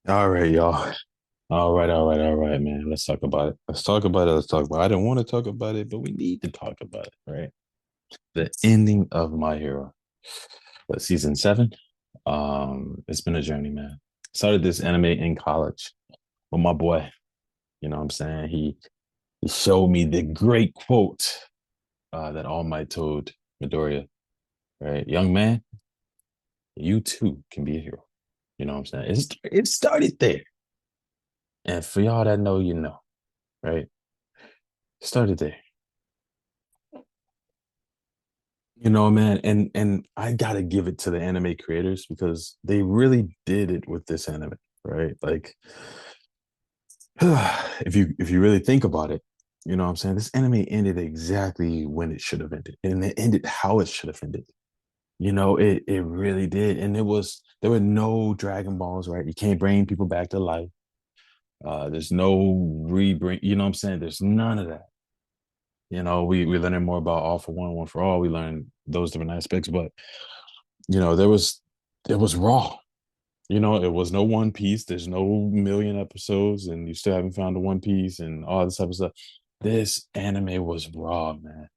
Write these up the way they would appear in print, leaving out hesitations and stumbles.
All right, y'all. All right, man. Let's talk about it. Let's talk about it. Let's talk about it. I didn't want to talk about it, but we need to talk about it, right? The ending of My Hero. What, season seven? It's been a journey, man. Started this anime in college with my boy. You know what I'm saying? He showed me the great quote that All Might told Midoriya, right? Young man, you too can be a hero. You know what I'm saying? It started there. And for y'all that know, you know, right? It started there. You know, man, and I gotta give it to the anime creators because they really did it with this anime, right? Like, if you really think about it, you know what I'm saying? This anime ended exactly when it should have ended, and it ended how it should have ended. It really did, and there were no Dragon Balls, right? You can't bring people back to life. There's no rebring. You know what I'm saying? There's none of that. We learning more about all for one, one for all. We learn those different aspects, but it was raw. It was no One Piece. There's no million episodes, and you still haven't found a One Piece and all this type of stuff. This anime was raw, man.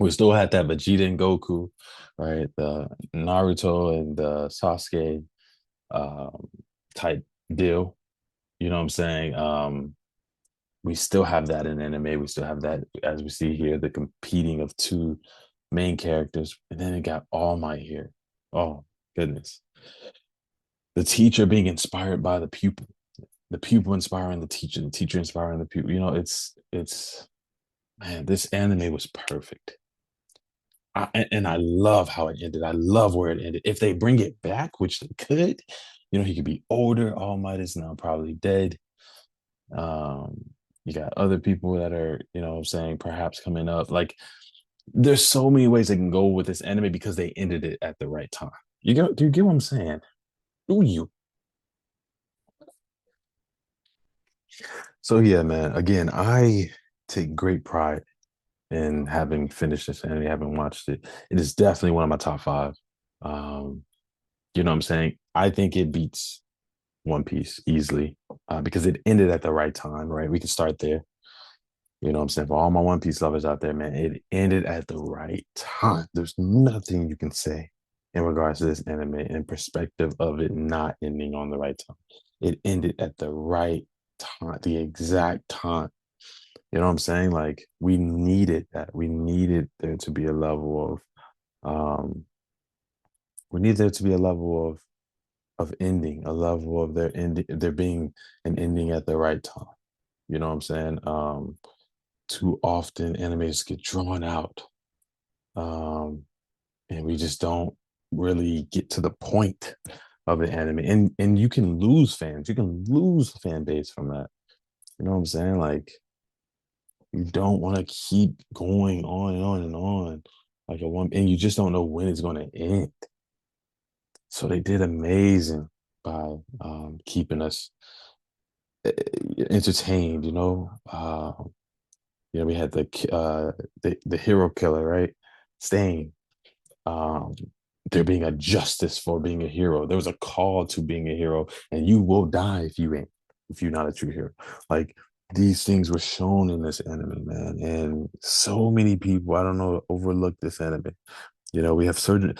We still had that Vegeta and Goku, right? The Naruto and the Sasuke um, type deal. You know what I'm saying? We still have that in anime. We still have that as we see here, the competing of two main characters, and then it got All Might here. Oh goodness, the teacher being inspired by the pupil inspiring the teacher inspiring the pupil. It's man, this anime was perfect. And I love how it ended. I love where it ended. If they bring it back, which they could, he could be older. All Might is now probably dead. Um, you got other people that are, what I'm saying, perhaps coming up. Like, there's so many ways they can go with this anime because they ended it at the right time. Do you get what I'm saying? Do you? So yeah, man. Again, I take great pride in having finished this anime, having watched it. It is definitely one of my top five. Um, you know what I'm saying? I think it beats One Piece easily because it ended at the right time, right? We can start there. You know what I'm saying? For all my One Piece lovers out there, man, it ended at the right time. There's nothing you can say in regards to this anime in perspective of it not ending on the right time. It ended at the right time, the exact time. You know what I'm saying? Like, we needed that. We needed there to be a level we need there to be a level of ending, a level of there being an ending at the right time. You know what I'm saying? Too often animes get drawn out, um, and we just don't really get to the point of the anime. And you can lose fans. You can lose fan base from that. You know what I'm saying? Like, you don't want to keep going on and on and on like a one, and you just don't know when it's going to end. So they did amazing by keeping us entertained. We had the hero killer, right? Stain. Um, there being a justice for being a hero. There was a call to being a hero, and you will die if you're not a true hero. Like, these things were shown in this anime, man, and so many people, I don't know, overlook this anime. We have certain.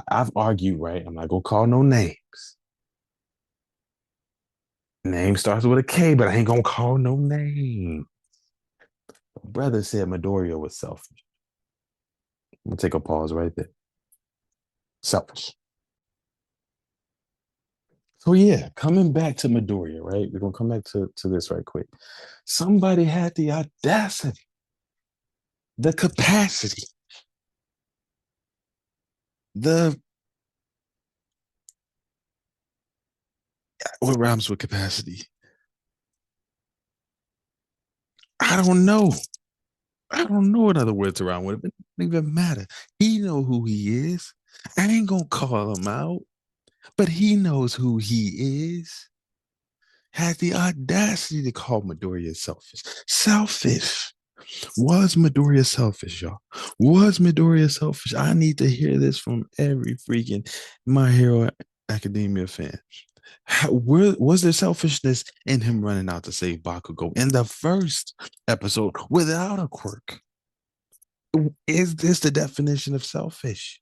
I've argued, right? I'm not gonna call no names. Name starts with a K, but I ain't gonna call no name. Brother said Midoriya was selfish. I'm gonna take a pause right there. Selfish. So yeah, coming back to Midoriya, right? We're gonna come back to this right quick. Somebody had the audacity, the capacity, the what rhymes with capacity? I don't know. I don't know what other words around with it. It doesn't even matter. He know who he is. I ain't gonna call him out, but he knows who he is. Had the audacity to call Midoriya selfish. Selfish. Was Midoriya selfish, y'all? Was Midoriya selfish? I need to hear this from every freaking My Hero Academia fan. Where was there selfishness in him running out to save Bakugo in the first episode without a quirk? Is this the definition of selfish?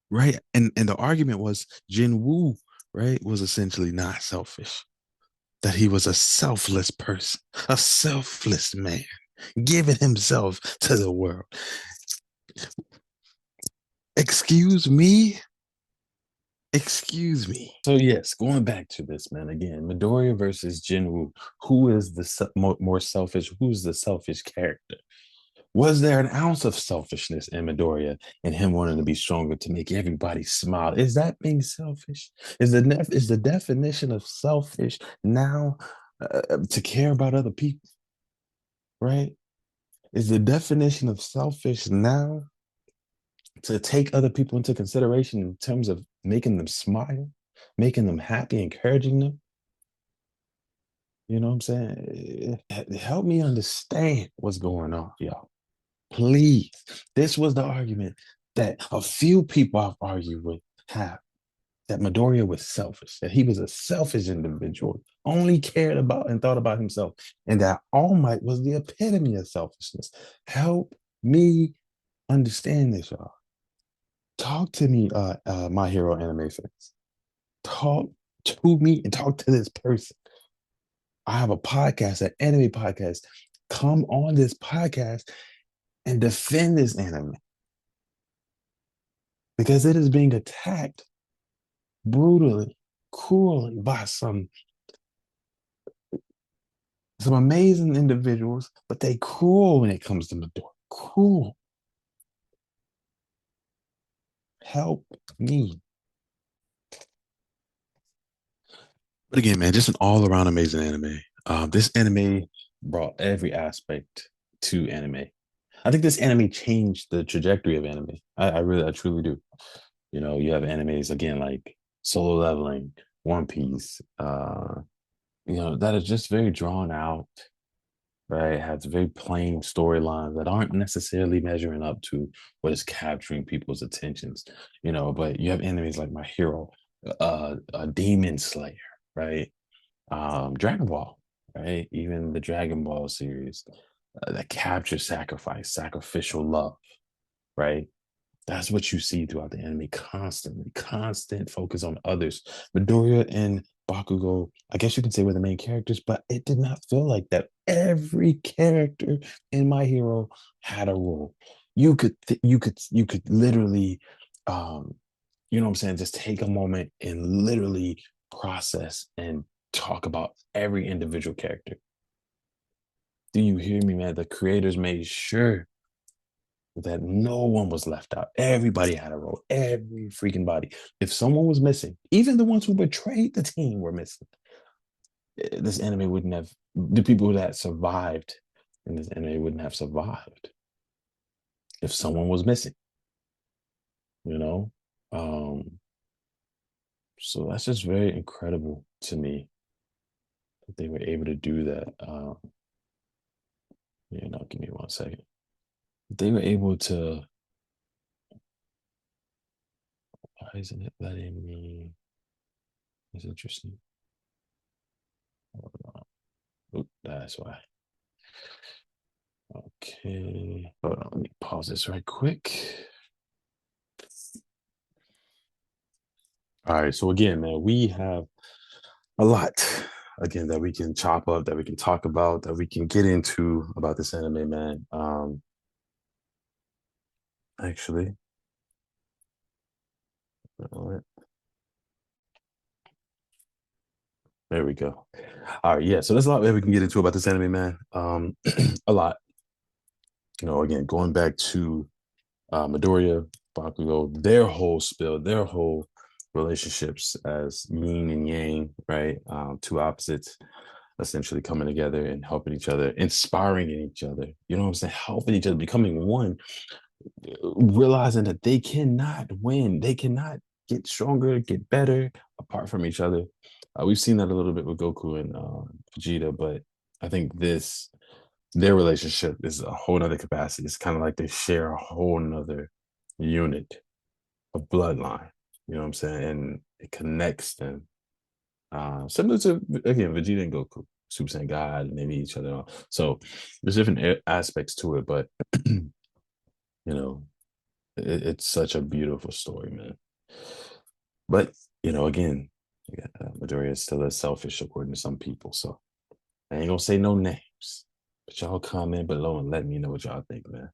Right. And the argument was Jin Woo, right, was essentially not selfish, that he was a selfless person, a selfless man, giving himself to the world. Excuse me? Excuse me. So yes, going back to this, man, again, Midoriya versus Jinwoo. Who is the more selfish? Who's the selfish character? Was there an ounce of selfishness in Midoriya and him wanting to be stronger to make everybody smile? Is that being selfish? Is the definition of selfish now to care about other people? Right? Is the definition of selfish now to take other people into consideration in terms of making them smile, making them happy, encouraging them? You know what I'm saying? Help me understand what's going on, y'all. Please. This was the argument that a few people I've argued with have, that Midoriya was selfish, that he was a selfish individual, only cared about and thought about himself, and that All Might was the epitome of selfishness. Help me understand this, y'all. Talk to me, My Hero anime fans. Talk to me and talk to this person. I have a podcast, an anime podcast. Come on this podcast and defend this anime because it is being attacked brutally, cruelly by some amazing individuals, but they cruel when it comes to Midori. Cruel. Help me. But again, man, just an all-around amazing anime. This anime brought every aspect to anime. I think this anime changed the trajectory of anime. I truly do. You know, you have animes again like Solo Leveling, One Piece, that is just very drawn out, right? It has very plain storylines that aren't necessarily measuring up to what is capturing people's attentions, but you have enemies like My Hero, a Demon Slayer, right? Dragon Ball, right? Even the Dragon Ball series that captures sacrifice, sacrificial love, right? That's what you see throughout the anime constantly, constant focus on others. Midoriya and Bakugo, I guess you could say were the main characters, but it did not feel like that. Every character in My Hero had a role. You could literally, um, you know what I'm saying, just take a moment and literally process and talk about every individual character. Do you hear me, man? The creators made sure that no one was left out. Everybody had a role, every freaking body. If someone was missing, even the ones who betrayed the team were missing. This anime wouldn't have, the people that survived in this anime wouldn't have survived if someone was missing, you know? Um, so that's just very incredible to me that they were able to do that. Give me 1 second. They were able to, why isn't it letting me? It's interesting. Oop, that's why. Okay. Hold on, let me pause this right quick. All right. So again, man, we have a lot again that we can chop up, that we can talk about, that we can get into about this anime, man. Actually, there we go. All right, yeah. So there's a lot that we can get into about this anime, man. A lot. Again, going back to Midoriya, Bakugo, their whole spill, their whole relationships as yin and yang, right? Two opposites essentially coming together and helping each other, inspiring each other. You know what I'm saying? Helping each other, becoming one, realizing that they cannot win, they cannot get stronger, get better apart from each other. We've seen that a little bit with Goku and Vegeta, but I think their relationship is a whole nother capacity. It's kind of like they share a whole nother unit of bloodline. You know what I'm saying? And it connects them. Similar to again Vegeta and Goku, Super Saiyan God, and they meet each other. So there's different aspects to it, but you know, it's such a beautiful story, man. But again, yeah, Midoriya is still as selfish according to some people. So I ain't gonna say no names, but y'all comment below and let me know what y'all think, man.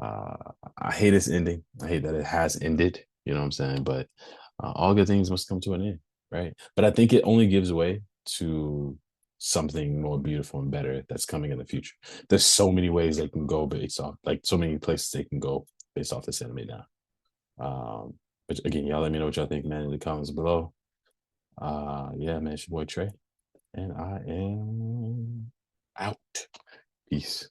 Uh, I hate its ending. I hate that it has ended. You know what I'm saying? But all good things must come to an end, right? But I think it only gives way to something more beautiful and better that's coming in the future. There's so many ways they can go based off, like so many places they can go based off this anime now. Um, but again, y'all let me know what y'all think, man, in the comments below. Yeah, man, it's your boy Trey, and I am out. Peace.